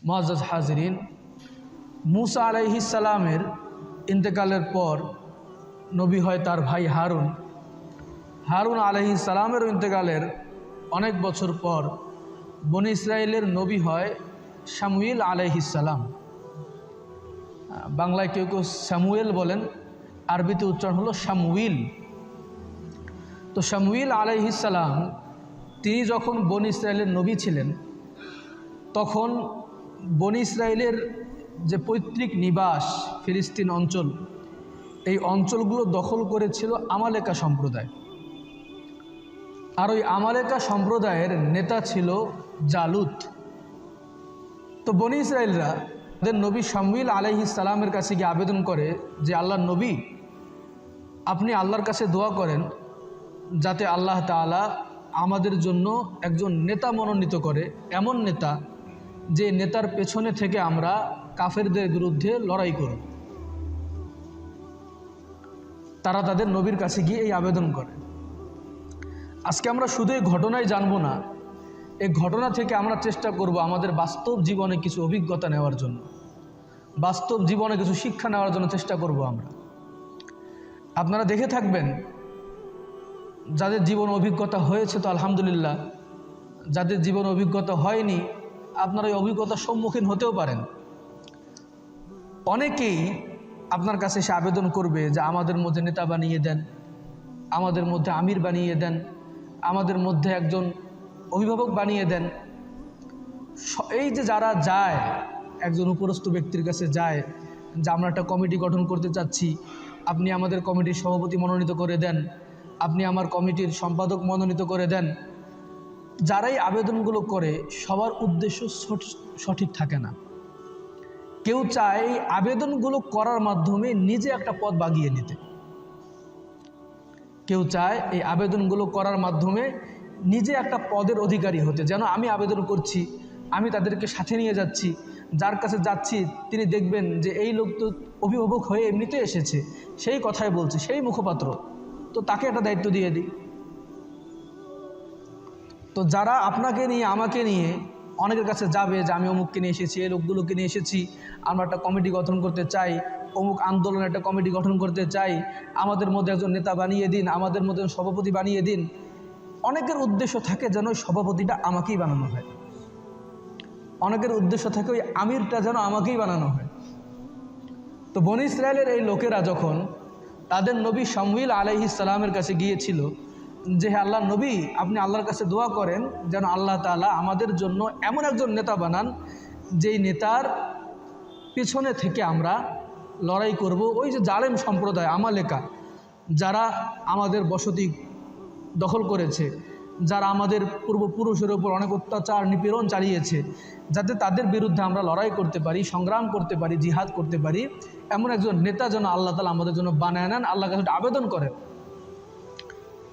মুআজ্জাজ হাজিরিন, মুসা আলাইহিস সালামের ইন্তেকালের পর নবী হয় তার ভাই হারুন। হারুন আলাইহিস সালামের ইন্তেকালের অনেক বছর পর বনি ইসরায়েলের নবী হয় শামুয়েল আলাইহিস সালাম। বাংলায় কেউ কেউ শামুয়েল বলেন, আরবিতে উচ্চারণ হলো শামুইল। তো শামুয়েল আলাইহিস সালাম তিনি যখন বনি ইসরায়েলের নবী ছিলেন, তখন বনি ইসরায়েলের যে পৈতৃক নিবাস ফিলিস্তিন অঞ্চল, এই অঞ্চলগুলো দখল করেছিল আমালেকা সম্প্রদায়। আর ওই আমালেকা সম্প্রদায়ের নেতা ছিল জালুত। তো বনি ইসরায়েলরা তাদের নবী শামুয়েল আলাইহিস সালামের কাছে গিয়ে আবেদন করে যে, আল্লাহর নবী, আপনি আল্লাহর কাছে দোয়া করেন যাতে আল্লাহ তাআলা আমাদের জন্য একজন নেতা মনোনীত করে, এমন নেতা যে নেতার পেছনে থেকে আমরা কাফেরদের বিরুদ্ধে লড়াই করব। তারা তাদের নবীর কাছে গিয়ে এই আবেদন করে। আজকে আমরা শুধু এই ঘটনাই জানবো না, এই ঘটনা থেকে আমরা চেষ্টা করব আমাদের বাস্তব জীবনে কিছু অভিজ্ঞতা নেওয়ার জন্য, বাস্তব জীবনে কিছু শিক্ষা নেওয়ার জন্য চেষ্টা করব আমরা। আপনারা দেখে থাকবেন, যাদের জীবন অভিজ্ঞতা হয়েছে তো আলহামদুলিল্লাহ, যাদের জীবন অভিজ্ঞতা হয়নি আপনারা এই অভিজ্ঞতার সম্মুখীন হতেও পারেন। অনেকেই আপনার কাছে এসে আবেদন করবে যে আমাদের মধ্যে নেতা বানিয়ে দেন, আমাদের মধ্যে আমির বানিয়ে দেন, আমাদের মধ্যে একজন অভিভাবক বানিয়ে দেন। এই যে যারা যায়, একজন উপরস্থ ব্যক্তির কাছে যায় যে আমরা একটা কমিটি গঠন করতে চাচ্ছি, আপনি আমাদের কমিটির সভাপতি মনোনীত করে দেন, আপনি আমার কমিটির সম্পাদক মনোনীত করে দেন। যারাই আবেদনগুলো করে সবার উদ্দেশ্য সঠিক থাকে না। কেউ চায় আবেদনগুলো করার মাধ্যমে নিজে একটা পদ বাগিয়ে নিতে, কেউ চায় এই আবেদনগুলো করার মাধ্যমে নিজে একটা পদের অধিকারী হতে, যেন আমি আবেদন করছি, আমি তাদেরকে সাথে নিয়ে যাচ্ছি, যার কাছে যাচ্ছি তিনি দেখবেন যে এই লোক তো অভিভাবক হয়ে এমনিতে এসেছে, সেই কথাই বলছে, সেই মুখপাত্র, তো তাকে একটা দায়িত্ব দিয়ে দিই। তো যারা আপনাকে নিয়ে আমাকে নিয়ে অনেকের কাছে যাবে যে আমি অমুককে নিয়ে এসেছি, এই লোকগুলোকে নিয়ে এসেছি, আমরা একটা কমিটি গঠন করতে চাই, অমুক আন্দোলনের একটা কমিটি গঠন করতে চাই, আমাদের মধ্যে একজন নেতা বানিয়ে দিন, আমাদের মধ্যে সভাপতি বানিয়ে দিন। অনেকের উদ্দেশ্য থাকে যেন ওই সভাপতিটা আমাকেই বানানো হয়, অনেকের উদ্দেশ্য থাকে ওই আমিরটা যেন আমাকেই বানানো হয়। তো বনি ইসরায়েলের এই লোকেরা যখন তাদের নবী শামুয়েল আলাইহিস সালামের কাছে গিয়েছিল যে হে আল্লাহর নবী, আপনি আল্লাহর কাছে দোয়া করেন যেন আল্লাহ তাআলা আমাদের জন্য এমন একজন নেতা বানান যেই নেতার পিছনে থেকে আমরা লড়াই করব। ওই যে জালেম সম্প্রদায় আমালেকা, যারা আমাদের বসতি দখল করেছে, যারা আমাদের পূর্বপুরুষের উপর অনেক অত্যাচার নিপীড়ন চালিয়েছে, যাতে তাদের বিরুদ্ধে আমরা লড়াই করতে পারি, সংগ্রাম করতে পারি, জিহাদ করতে পারি, এমন একজন নেতা যেন আল্লাহ তাআলা আমাদের জন্য বানায় নেন, আল্লাহর কাছে আবেদন করেন।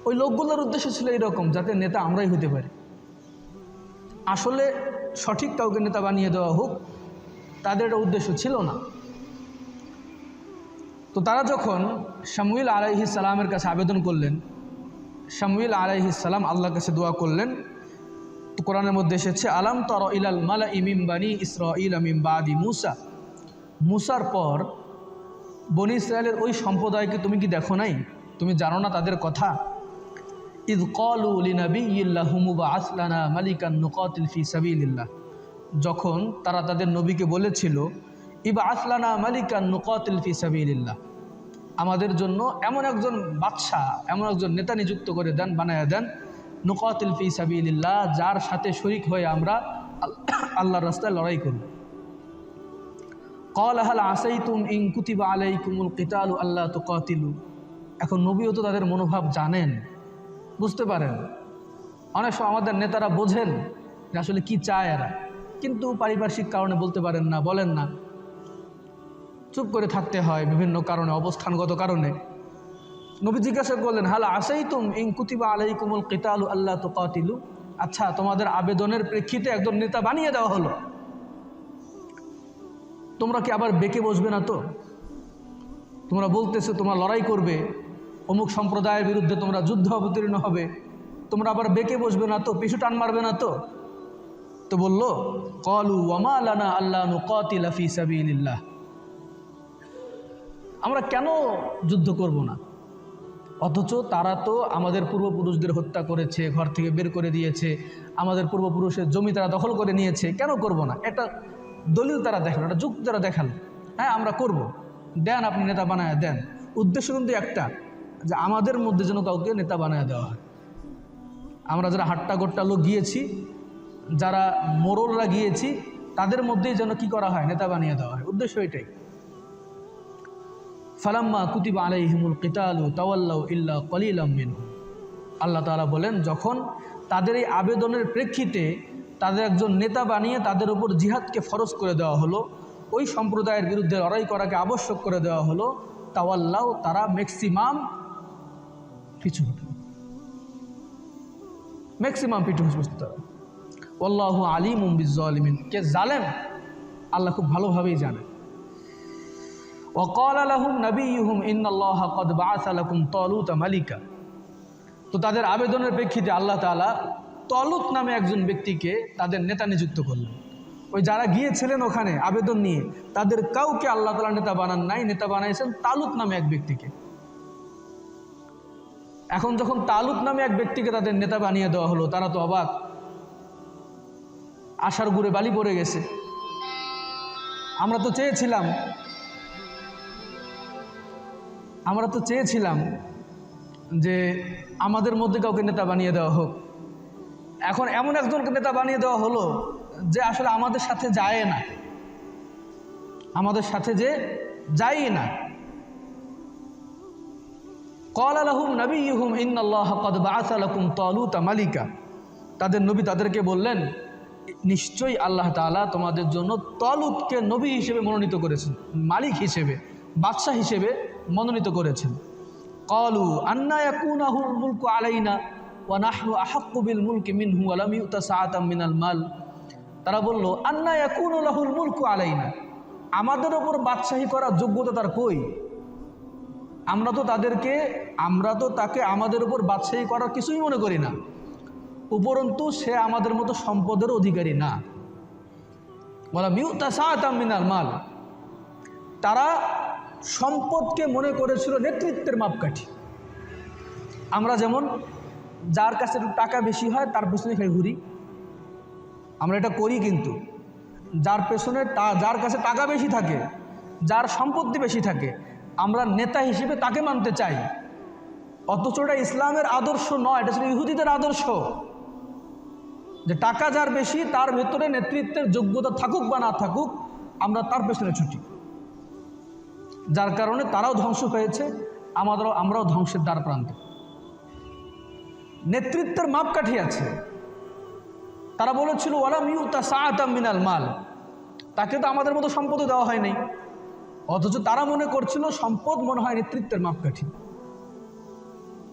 ওই লোকগুলোর উদ্দেশ্য ছিল এইরকম, যাতে নেতা আমরাই হতে পারি। আসলে সঠিক কাউকে নেতা বানিয়ে দেওয়া হোক, তাদের এটা উদ্দেশ্য ছিল না। তো তারা যখন শামুয়েল আলাইহিস সালামের কাছে আবেদন করলেন, শামুয়েল আলাইহিস সালাম আল্লাহর কাছে দোয়া করলেন। তো কোরআনের মধ্যে এসেছে, আলাম তারা ইলাল মালাই মিন বানি ইসরাঈল মিন বাদি মুসা, মুসার পর বনি ইসরায়েলের ওই সম্প্রদায়কে তুমি কি দেখো নাই, তুমি জানো না তাদের কথা? ইয ক্বালু লিনাবিয়্যিন লাহুম বা'আস লানা মালিকান নুকাতিল ফি সাবিলিল্লাহ, যখন তারা তাদের নবীকে বলেছিল ইবআস লানা মালিকান নুকাতিল ফি সাবিলিল্লাহ, আমাদের জন্য এমন একজন বাদশাহ, এমন একজন নেতা নিযুক্ত করে দেন, বানায়া দেন, নুকাতিল ফি সাবিলিল্লাহ, যার সাথে শরীক হয়ে আমরা আল্লাহর রাস্তায় লড়াই করব। ক্বাল হাল আসাইতুম ইন কুতিবা আলাইকুমুল কিতালু আল্লা তুকাতিলু, এখন নবীও তো তাদের মনোভাব জানেন, বুঝতে পারেন। অনেক সময় আমাদের নেতারা বোঝেন যে আসলে কি চায় এরা, কিন্তু পারিপার্শ্বিক কারণে বলতে পারেন না, বলেন না, চুপ করে থাকতে হয় বিভিন্ন কারণে, অবস্থানগত কারণে। নবী জিজ্ঞাসা করলেন, হাল আসাইতুম ইন কুতিবা আলাইকুমুল কিতালু আল্লা তুকাতিলু, আচ্ছা তোমাদের আবেদনের প্রেক্ষিতে একজন নেতা বানিয়ে দেওয়া হলো, তোমরা কি আবার বেঁকে বসবে না? তো তোমরা বলতেছো তোমরা লড়াই করবে, অমুক সম্প্রদায়ের বিরুদ্ধে তোমরা যুদ্ধ অবতীর্ণ হবে, তোমরা আবার বেঁকে বসবে না তো, পিছু টান মারবে না তো? তো বলল ক্বালু ওয়ামা লানা আল্লা নুকাতিলা ফী সাবিলিল্লাহ, আমরা কেন যুদ্ধ করব না, অথচ তারা তো আমাদের পূর্বপুরুষদের হত্যা করেছে, ঘর থেকে বের করে দিয়েছে, আমাদের পূর্বপুরুষের জমি তারা দখল করে নিয়েছে, কেন করব না? এটা দলিল তারা দেখালো, এটা যুক্তি তারা দেখালো, হ্যাঁ আমরা করব, দেন আপনি নেতা বানায় দেন। উদ্দেশ্য কিন্তু একটা, যে আমাদের মধ্যে যেন কাউকে নেতা বানায় দেওয়া হয়। আমরা যারা হাট্টা গোট্টা লোক গিয়েছি, যারা মোড়লরা গিয়েছি, তাদের মধ্যেই যেন কি করা হয়, নেতা বানিয়ে দেওয়া হয়। উদ্দেশ্য এটাই। ফালাম্মা কুতিবা আলাইহিমুল কিতালু তাওয়াল্লাউ ইল্লা কলিলাম মিনহুম, আল্লাহ তাআলা বলেন যখন তাদের এই আবেদনের প্রেক্ষিতে তাদের একজন নেতা বানিয়ে তাদের উপর জিহাদকে ফরজ করে দেওয়া হলো, ওই সম্প্রদায়ের বিরুদ্ধে লড়াই করাকে আবশ্যক করে দেওয়া হলো, তাওয়াল্লাউ তারা ম্যাক্সিমাম পিছু হতো, ম্যাক্সিমাম পিছু হতো তারা। আল্লাহু আলিমুম বিজ্জালিমিন, কে জালেম আল্লাহ খুব ভালোভাবেই জানেন। ওয়াকাল লাহুম নাবিয়ুহুম ইন্নাল্লাহা ক্বাদ বাআসা লাকুম তালুতা মালিকা, তো তাদের আবেদনের প্রেক্ষিতে আল্লাহ তাআলা তালুত নামে একজন ব্যক্তিকে তাদের নেতা নিযুক্ত করলেন। ওই যারা গিয়েছিলেন ওখানে আবেদন নিয়ে, তাদের কাউকে আল্লাহ তাআলা নেতা বানান নাই, নেতা বানাইছেন তালুত নামে এক ব্যক্তিকে। এখন যখন তালুত নামে এক ব্যক্তিকে তাদের নেতা বানিয়ে দেওয়া হলো, তারা তো অবাক, আশার গুড়ে বালি পড়ে গেছে। আমরা তো চেয়েছিলাম যে আমাদের মধ্যে কাউকে নেতা বানিয়ে দেওয়া হোক। এখন এমন একজনকে নেতা বানিয়ে দেওয়া হলো যে আসলে আমাদের সাথে যায় না, আমাদের সাথে যে যায় না। ক্বাল লাহুম নাবিয়ুহুম ইন্নাল্লাহা ক্বাদ বাআসা লাকুম তালুতা মালিকা, তাদের নবী তাদেরকে বললেন নিশ্চয়ই আল্লাহ তাআলা তোমাদের জন্য তালুতকে নবী হিসেবে মনোনীত করেছেন, মালিক হিসেবে, বাদশাহ হিসেবে মনোনীত করেছেন। ক্বালু আন্না ইয়াকুনাহুল মুলকু আলাইনা ওয়া নাহনু আহাক্কু বিল মুলকি মিনহু ওয়া লাম ইউতা সাআতাম মিনাল মাল, তারা বলল আন্না ইয়াকুনু লাহুল মুলকু আলাইনা, আমাদের ওপর বাদশাহী করার যোগ্যতা তার কই? আমরা তো তাকে আমাদের উপর বাদশাহী করার কিছুই মনে করি না, উপরন্তু সে আমাদের মতো সম্পদের অধিকারী না। ওয়া লাম ইউতা সাআতাম মিনাল মাল, তারা সম্পদকে মনে করেছিল নেতৃত্বের মাপকাঠি। আমরা যেমন যার কাছে একটু টাকা বেশি হয় তার পেছনে খেয়ে ঘুরি, আমরা এটা করি, কিন্তু যার কাছে টাকা বেশি থাকে, যার সম্পত্তি বেশি থাকে, আমরা নেতা হিসেবে তাকে মানতে চাই। অথচ এটা ইসলামের আদর্শ নয়, এটা ছিল ইহুদিদের আদর্শ, যে টাকা যার বেশি তার ভেতরে নেতৃত্বের যোগ্যতা থাকুক বা না থাকুক, আমরা তার পেছনে ছুটি। যার কারণে তারাও ধ্বংস হয়েছে, আমরাও ধ্বংসের দ্বার প্রান্তে। নেতৃত্বের মাপকাঠি আছে। তারা বলেছিল ওয়ালাম ইউতা সাআতাম মিনাল মাল, তাকে তো আমাদের মতো সম্পদও দেওয়া হয় নাই, অথচ তারা মনে করছিল সম্পদ মনে হয় নেতৃত্বের মাপকাঠি।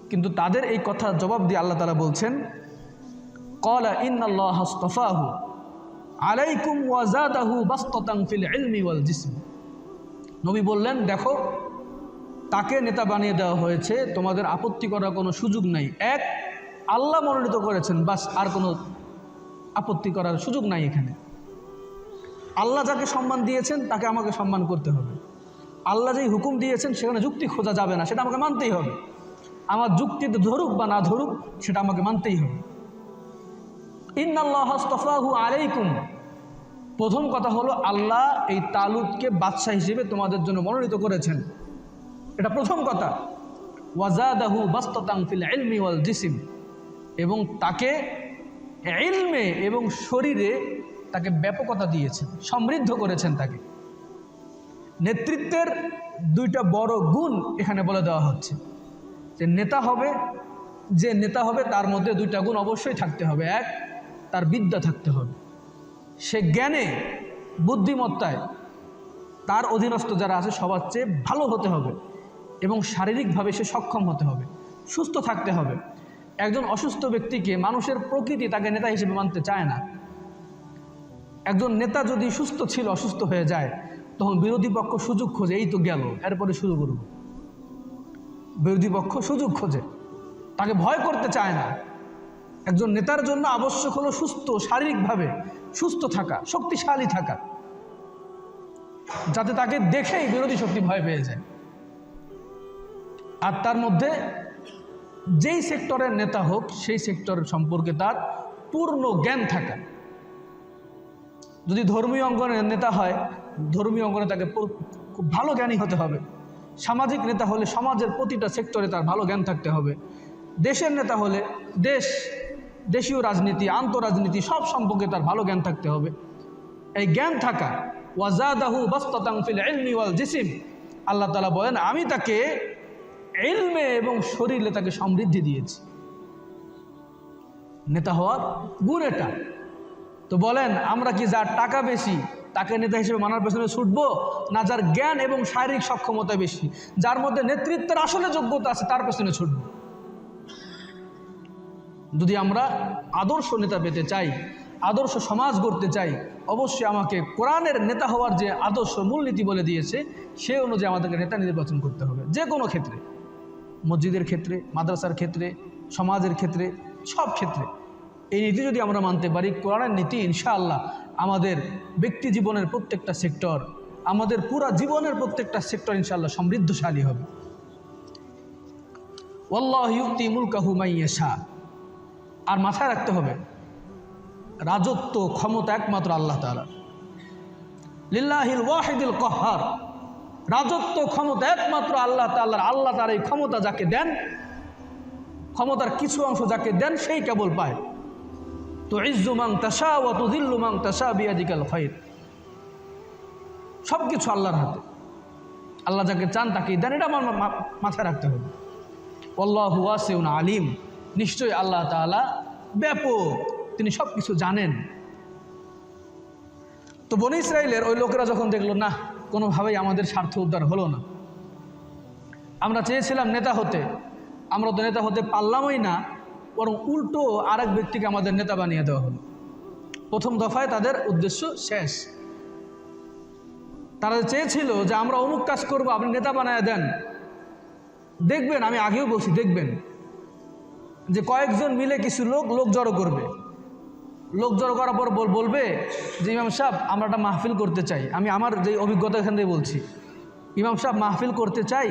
কিন্তু তাদের এই কথার জবাব দিয়ে আল্লাহ তাআলা বলছেন ক্বালা ইন্নাল্লাহা আসতাফাহু আলাইকুম ওয়া যাদাহু বাসতাতান ফিল ইলমি ওয়াল জিসম, নবী বললেন দেখো তাকে নেতা বানিয়ে দেওয়া হয়েছে, তোমাদের আপত্তি করার কোনো সুযোগ নাই। এক, আল্লাহ মনোনীত করেছেন, বাস, আর কোনো আপত্তি করার সুযোগ নাই এখানে। আল্লাহ যাকে সম্মান দিয়েছেন তাকে আমাকে সম্মান করতে হবে। আল্লাহ যেই হুকুম দিয়েছেন সেখানে যুক্তি খোঁজা যাবে না, সেটা আমাকে মানতেই হবে। আমার যুক্তিতে ধরুক বা না ধরুক, সেটা আমাকে মানতেই হবে। ইন্নাল্লাহা আসতাফাহু আলাইকুম, প্রথম কথা হলো আল্লাহ এই তালুতকে বাদশাহ হিসেবে তোমাদের জন্য মনোনীত করেছেন, এটা প্রথম কথা। ওয়াজাদাহু বাসতাতান ফিল ইলমি ওয়াল জিসম, এবং তাকে ইলমে এবং শরীরে তাকে ব্যাপকতা দিয়েছেন, সমৃদ্ধ করেছেন তাকে। নেতৃত্বের দুইটা বড় গুণ এখানে বলে দেওয়া হচ্ছে, যে নেতা হবে তার মধ্যে দুইটা গুণ অবশ্যই থাকতে হবে। এক, তার বিদ্যা থাকতে হবে, সে জ্ঞানে বুদ্ধিমত্তায় তার অধীনস্থ যারা আছে সবার চেয়ে ভালো হতে হবে, এবং শারীরিকভাবে সে সক্ষম হতে হবে, সুস্থ থাকতে হবে। একজন অসুস্থ ব্যক্তিকে মানুষের প্রকৃতি তাকে নেতা হিসেবে মানতে চায় না। একজন নেতা যদি সুস্থ ছিল অসুস্থ হয়ে যায়, তখন বিরোধী পক্ষ সুযোগ খোঁজে, এই তো গেল, এরপরে শুরু করব। বিরোধী পক্ষ সুযোগ খোঁজে, তাকে ভয় করতে চায় না। একজন নেতার জন্য আবশ্যক হলো সুস্থ, শারীরিকভাবে সুস্থ থাকা, শক্তিশালী থাকা, যাতে তাকে দেখেই বিরোধী শক্তি ভয় পেয়ে যায়। আর তার মধ্যে যেই সেক্টরের নেতা হোক সেই সেক্টরের সম্পর্কে তার পূর্ণ জ্ঞান থাকা। যদি ধর্মীয় অঙ্গনের নেতা হয়, ধর্মীয় অঙ্গনে তাকে খুব ভালো জ্ঞানী হতে হবে। সামাজিক নেতা হলে সমাজের প্রতিটা সেক্টরে তার ভালো জ্ঞান থাকতে হবে। দেশের নেতা হলে দেশীয় রাজনীতি, আন্তঃরাজনীতি সব সম্পর্কে তার ভালো জ্ঞান থাকতে হবে। এই জ্ঞান থাকা, ওয়াজাদাহু বাসতাতান ফিল ইলমি ওয়াল জিসম, আল্লাহ তাআলা বলেন আমি তাকে ইলমে এবং শরীরে তাকে সমৃদ্ধি দিয়েছি। নেতা হওয়ার গুণ এটা। তো বলেন আমরা কি যার টাকা বেশি তাকে নেতা হিসেবে মানার পেছনে ছুটবো, না যার জ্ঞান এবং শারীরিক সক্ষমতা বেশি, যার মধ্যে নেতৃত্বের আসলে যোগ্যতা আছে তার পেছনে ছুটবো? যদি আমরা আদর্শ নেতা পেতে চাই, আদর্শ সমাজ গড়তে চাই, অবশ্যই আমাকে কোরআনের নেতা হওয়ার যে আদর্শ মূলনীতি বলে দিয়েছে সে অনুযায়ী আমাদেরকে নেতা নির্বাচন করতে হবে। যে কোনো ক্ষেত্রে, মসজিদের ক্ষেত্রে, মাদ্রাসার ক্ষেত্রে, সমাজের ক্ষেত্রে, সব ক্ষেত্রে এই নীতি যদি আমরা মানতে পারি, কোরআনের নীতি, ইনশাআল্লাহ আমাদের ব্যক্তি জীবনের প্রত্যেকটা সেক্টর, আমাদের পুরা জীবনের প্রত্যেকটা সেক্টর ইনশাআল্লাহ সমৃদ্ধশালী হবে। ওয়াল্লাহু ইউতি মুলকাহু মান ইয়াশা। আর মাথায় রাখতে হবে রাজত্ব ক্ষমতা একমাত্র আল্লাহ তাআলা, লিল্লাহিল ওয়াহিদিল কাহ্হার। রাজত্ব ক্ষমতা একমাত্র আল্লাহ তাআলার। আল্লাহ তাআলা এই ক্ষমতা যাকে দেন, ক্ষমতার কিছু অংশ যাকে দেন সেই কেবল পায়। তুইজ্জু মান তাশা ওয়া তুযিল্লু মান তাশা বিয়াদিকাল খায়র। সব কিছু আল্লাহর হাতে। আল্লাহ যাকে চান তাকেই দেন, এটা আমার মাথায় রাখতে হবে। আল্লাহু ওয়াসিউন আলিম। নিশ্চয়ই আল্লাহ তাআলা ব্যাপক, তিনি সব কিছু জানেন। তো বনী ইসরাইলের ওই লোকেরা যখন দেখলো না কোনোভাবেই আমাদের স্বার্থ উদ্ধার হলো না, আমরা চেয়েছিলাম নেতা হতে, আমরা তো নেতা হতে পারলামই না, বরং উল্টো আরেক ব্যক্তিকে আমাদের নেতা বানিয়ে দেওয়া হলো। প্রথম দফায় তাদের উদ্দেশ্য শেষ। তারা চেয়েছিল যে আমরা অমুক কাজ করব, আপনি নেতা বানিয়ে দেন। দেখবেন, আমি আগেও বলছি, দেখবেন যে কয়েকজন মিলে কিছু লোক জড়ো করবে। লোক জড়ো করার পর বলবে যে ইমাম সাহেব আমরা একটা মাহফিল করতে চাই। আমি আমার যে অভিজ্ঞতা এখান থেকে বলছি, ইমাম সাহেব মাহফিল করতে চাই,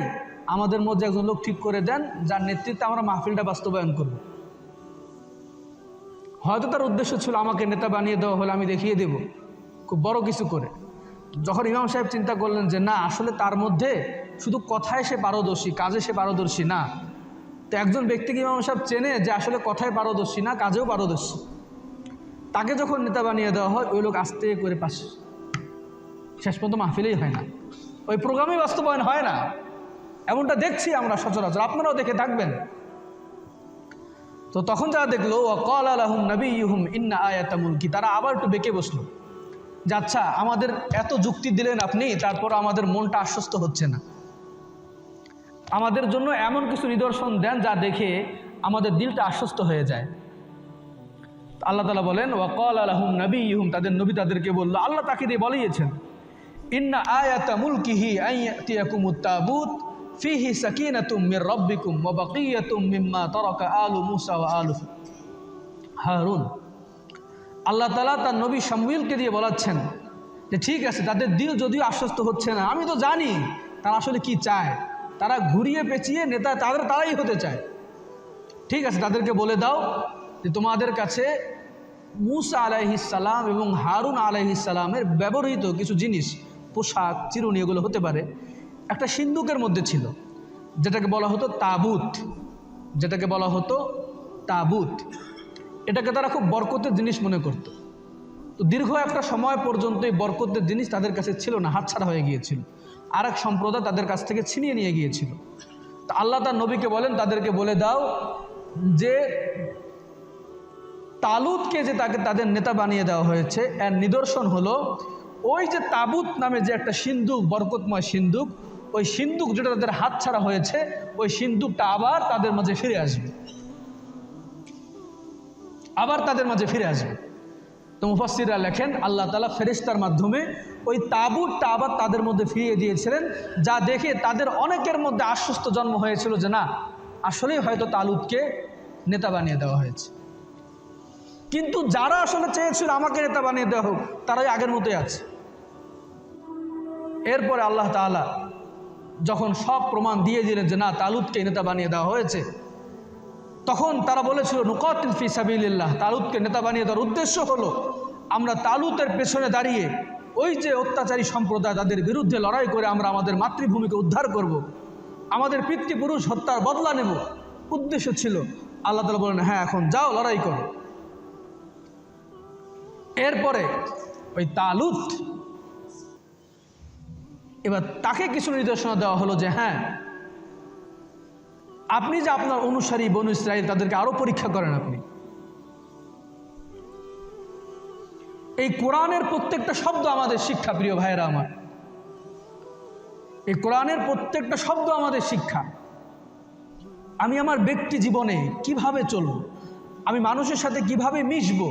আমাদের মধ্যে একজন লোক ঠিক করে দেন যার নেতৃত্বে আমরা মাহফিলটা বাস্তবায়ন করব। হয়তো তার উদ্দেশ্য ছিল আমাকে নেতা বানিয়ে দেওয়া হলে আমি দেখিয়ে দেব খুব বড় কিছু করে। যখন ইমাম সাহেব চিন্তা করলেন যে না, আসলে তার মধ্যে শুধু কথায় সে পারদর্শী, কাজে সে পারদর্শী না, তো একজন ব্যক্তিকে ইমাম সাহেব চেনে যে আসলে কথায় পারদর্শী না, কাজেও পারদর্শী, তাকে যখন নেতা বানিয়ে দেওয়া হয় ওই লোক আস্তে করে পাশে, শেষ পর্যন্ত মাহফিলেই হয় না, ওই প্রোগ্রামেই বাস্তবায়ন হয় না। এমনটা দেখছি আমরা সচরাচর, আপনারাও দেখে থাকবেন। তো তখন যারা দেখলো ওয়াকালা লাহুম নাবিয়্যুহুম ইন্না আয়াতা মুলকি, তারা আবার একটু বেঁকে বসলো যে আচ্ছা আমাদের এত যুক্তি দিলেন আপনি, তারপর আমাদের মনটা আশ্বস্ত হচ্ছে না, আমাদের জন্য এমন কিছু নিদর্শন দেন যা দেখে আমাদের দিলটা আশ্বস্ত হয়ে যায়। আল্লাহ তাআলা বলেন ওয়াকালা লাহুম নাবিয়্যুহুম, তাদের নবী তাদেরকে বলল, আল্লাহ তাকে দিয়ে বলিয়েছেন, ইন্না আয়াতা মুলকিহি আইয়াতিয়াকুমুত তাবুত ফিহি সাকিনাতুম মির রাব্বিকুম ওয়া বাকিয়াতুম মিম্মা তারাকা আলু মূসা ওয়া আলু হারুন। আল্লাহ তাআলা তার নবী শামুয়েলকে দিয়ে বলাচ্ছেন যে ঠিক আছে, তাদের দিল যদিও আশ্বস্ত হচ্ছে না, আমি তো জানি তারা আসলে কি চায়, তারা ঘুরিয়ে পেঁচিয়ে নেতা তারাই হতে চায়। ঠিক আছে, তাদেরকে বলে দাও যে তোমাদের কাছে মূসা আলাইহিস সালাম এবং হারুন আলাইহিস সালামের ব্যবহৃত কিছু জিনিস, পোশাক, চিরুনি, এগুলো হতে পারে, একটা সিন্দুকের মধ্যে ছিল, যেটাকে বলা হতো তাবুত, যেটাকে বলা হতো তাবুত। এটাকে তারা খুব বরকতের জিনিস মনে করত। তো দীর্ঘ একটা সময় পর্যন্ত এই বরকতের জিনিস তাদের কাছে ছিল না, হাতছাড়া হয়ে গিয়েছিল, আর এক সম্প্রদায় তাদের কাছ থেকে ছিনিয়ে নিয়ে গিয়েছিল। তো আল্লাহ তার নবীকে বলেন তাদেরকে বলে দাও যে তালুতকে যে তাদের নেতা বানিয়ে দেওয়া হয়েছে, এর নিদর্শন হলো ওই যে তাবুত নামে যে একটা সিন্দুক, বরকতময় সিন্দুক, ওই সিন্দুক যেটা তাদের হাত ছাড়া হয়েছে, ওই সিন্দুকটা আবার তাদের মাঝে ফিরে আসবে, আবার তাদের মাঝে ফিরে আসবে। তো মুফাসসিররা লেখেন আল্লাহ তাআলা ফেরেশতার মাধ্যমে ওই তাবুতটা আবার তাদের মধ্যে ফিরিয়ে দিয়েছিলেন, যা দেখে তাদের অনেকের মধ্যে আশ্বস্ত জন্ম হয়েছিল যে না, আসলেই হয়তো তালুতকে নেতা বানিয়ে দেওয়া হয়েছে। কিন্তু যারা আসলে চেয়েছিল আমাকে নেতা বানিয়ে দেওয়া হোক, তারাই আগের মতোই আছে। এরপরে আল্লাহ তাআলা যখন সব প্রমাণ দিয়ে দিলেন যে না, তালুতকে নেতা বানিয়ে দেওয়া হয়েছে, তখন তারা বলেছিল নুকাতিল ফি সাবিলিল্লাহ। তালুতকে নেতা বানিয়ে দেওয়ার উদ্দেশ্য হলো আমরা তালুতের পেছনে দাঁড়িয়ে ওই যে অত্যাচারী সম্প্রদায়, তাদের বিরুদ্ধে লড়াই করে আমরা আমাদের মাতৃভূমিকে উদ্ধার করব, আমাদের পিতৃপুরুষ হত্যার বদলা নেব, উদ্দেশ্য ছিল। আল্লাহ তাআলা বলেন হ্যাঁ, এখন যাও লড়াই করো। এরপরে ওই তালুত, এবার তাকে কিছু নির্দেশনা দেওয়া হলো যে হ্যাঁ, আপনি যে আপনার অনুসারী বনু ইসরাইল, তাদেরকে আরো পরীক্ষা করেন। আপনি এই কোরআনের প্রত্যেকটা শব্দ আমাদের শিক্ষা, প্রিয় ভাইয়েরা আমার। এই কোরআনের প্রত্যেকটা শব্দ আমাদের শিক্ষা। আমি আমার ব্যক্তি জীবনে কিভাবে চলব, আমি মানুষের সাথে কিভাবে মিশব,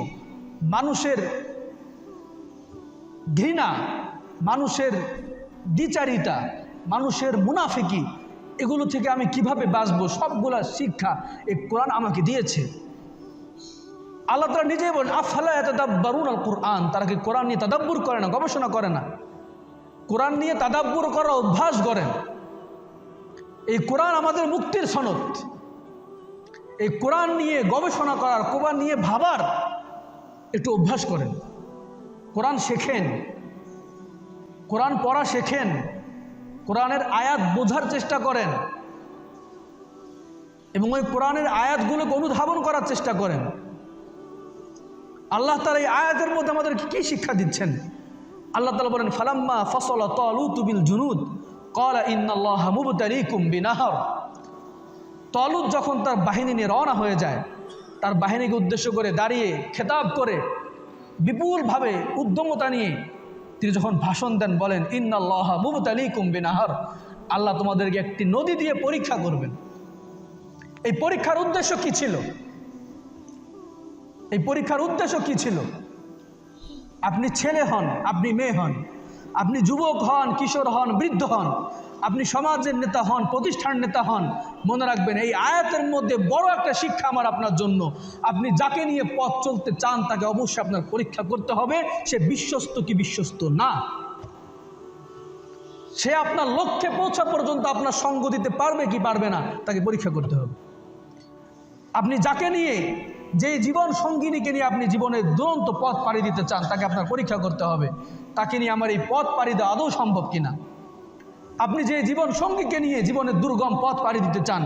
মানুষের ঘৃণা, মানুষের দ্বিচারিতা, মানুষের মুনাফিকি, এগুলো থেকে আমি কিভাবে বাঁচবো, সবগুলা শিক্ষা এই কোরআন আমাকে দিয়েছে। আল্লাহ তাআলা নিজেই বলেন আফালা ইয়াতাদাব্বারুনাল কুরআন, তারা কি কোরআন নিয়ে তাদাব্বুর করে না, গবেষণা করে না? কোরআন নিয়ে তাদাব্বুর করার অভ্যাস করেন। এই কোরআন আমাদের মুক্তির সনদ। এই কোরআন নিয়ে গবেষণা করার, কোরআন নিয়ে ভাবার একটু অভ্যাস করেন। কোরআন শেখেন, কোরআন পড়া শেখেন, কোরআনের আয়াত বোঝার চেষ্টা করেন এবং ওই কোরআনের আয়াতগুলোকে অনুধাবন করার চেষ্টা করেন। আল্লাহ তাআলা এই আয়াতের মধ্যে আমাদেরকে কি শিক্ষা দিচ্ছেন? আল্লাহ তাআলা বলেন ফালাম্মা ফাসালা তালুতু বিল জুনুদ ক্বালা ইন্নাল্লাহা মুবতালিকুম বিনাহর। তালুত যখন তার বাহিনী নিয়ে রওনা হয়ে যায়, তার বাহিনীকে উদ্দেশ্য করে দাঁড়িয়ে খেতাব করে বিপুলভাবে উদ্যমতা নিয়ে তিনি যখন ভাষণ দেন, বলেন ইন্নাল্লাহা মুবতালিকুম বিনাহর, আল্লাহ তোমাদেরকে একটি নদী দিয়ে পরীক্ষা করবেন। এই পরীক্ষার উদ্দেশ্য কি ছিল? এই পরীক্ষার উদ্দেশ্য কি ছিল? আপনি ছেলে হন, আপনি মেয়ে হন, আপনি যুবক হন, কিশোর হন, বৃদ্ধ হন, আপনি সমাজের নেতা হন, প্রতিষ্ঠান নেতা হন, মনে রাখবেন এই আয়াতের মধ্যে বড় একটা শিক্ষা আমার আপনার জন্য। আপনি যাকে নিয়ে পথ চলতে চান তাকে অবশ্যই আপনার পরীক্ষা করতে হবে, সে বিশ্বস্ত কি বিশ্বস্ত না, সে আপনার লক্ষ্যে পৌঁছা পর্যন্ত আপনার সঙ্গ দিতে পারবে কি পারবে না, তাকে পরীক্ষা করতে হবে। আপনি যাকে নিয়ে, যে জীবন সঙ্গিনীকে নিয়ে আপনি জীবনের দুরন্ত পথ পাড়ি দিতে চান, তাকে আপনার পরীক্ষা করতে হবে তাকে নিয়ে আমার এই পথ পাড়ি দেওয়া আদৌ সম্ভব কিনা। আপনি যে জীবন সঙ্গীকে নিয়ে জীবনের দুর্গম পথ পাড়ি দিতে চান,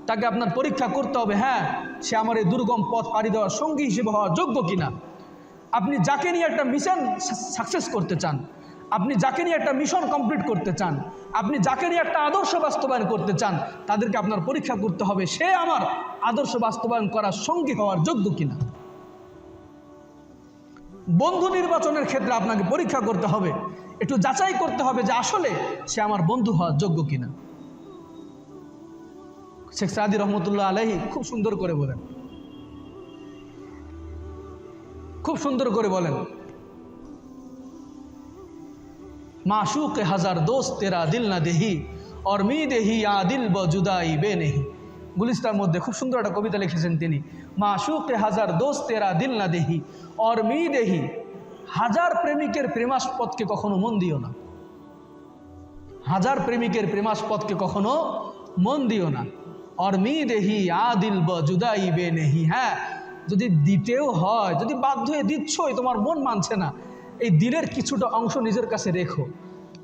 তাকে আপনার পরীক্ষা করতে হবে হ্যাঁ, সে আমার এই দুর্গম পথ পাড়ি দেওয়ার সঙ্গী হিসেবে হওয়ার যোগ্য কিনা। আপনি যাকে নিয়ে একটা মিশন সাকসেস করতে চান, আপনি যাকে নিয়ে একটা মিশন কমপ্লিট করতে চান, আপনি যাকে নিয়ে একটা আদর্শ বাস্তবায়ন করতে চান, তাদেরকে আপনার পরীক্ষা করতে হবে সে আমার আদর্শ বাস্তবায়ন করার সঙ্গী হওয়ার যোগ্য কিনা। বন্ধু নির্বাচনের ক্ষেত্রে আপনাকে পরীক্ষা করতে হবে, একটু যাচাই করতে হবে যে আসলে সে আমার বন্ধু হওয়ার যোগ্য কিনা। শেখ সাদি রহমতুল্লাহ আলাইহি খুব সুন্দর করে বলেন, খুব সুন্দর করে বলেন মাশুকে হাজার দোস্ত তেরা দিল না দেহি और मी देही या दिल ब जुदाई बे नहीं। গুলিস্তার মধ্যে খুব সুন্দর একটা কবিতা লিখেছেন তিনি, মাশুকে হাজার দোস্ত তেরা দিল না দেহি और मी देही, হাজার প্রেমিকের প্রেমাস্পদকে কখনো মন দিও না, হাজার প্রেমিকের প্রেমাস্পদকে কখনো মন দিও না। और मी देही आ दिल ब जुदाई बे नहीं। হ্যাঁ, যদি দিতেও হয়, যদি বাধ্য হয়ে দিচ্ছই, তোমার মন মানছে না, এই দিলের কিছুটা অংশ নিজের কাছে রেখো,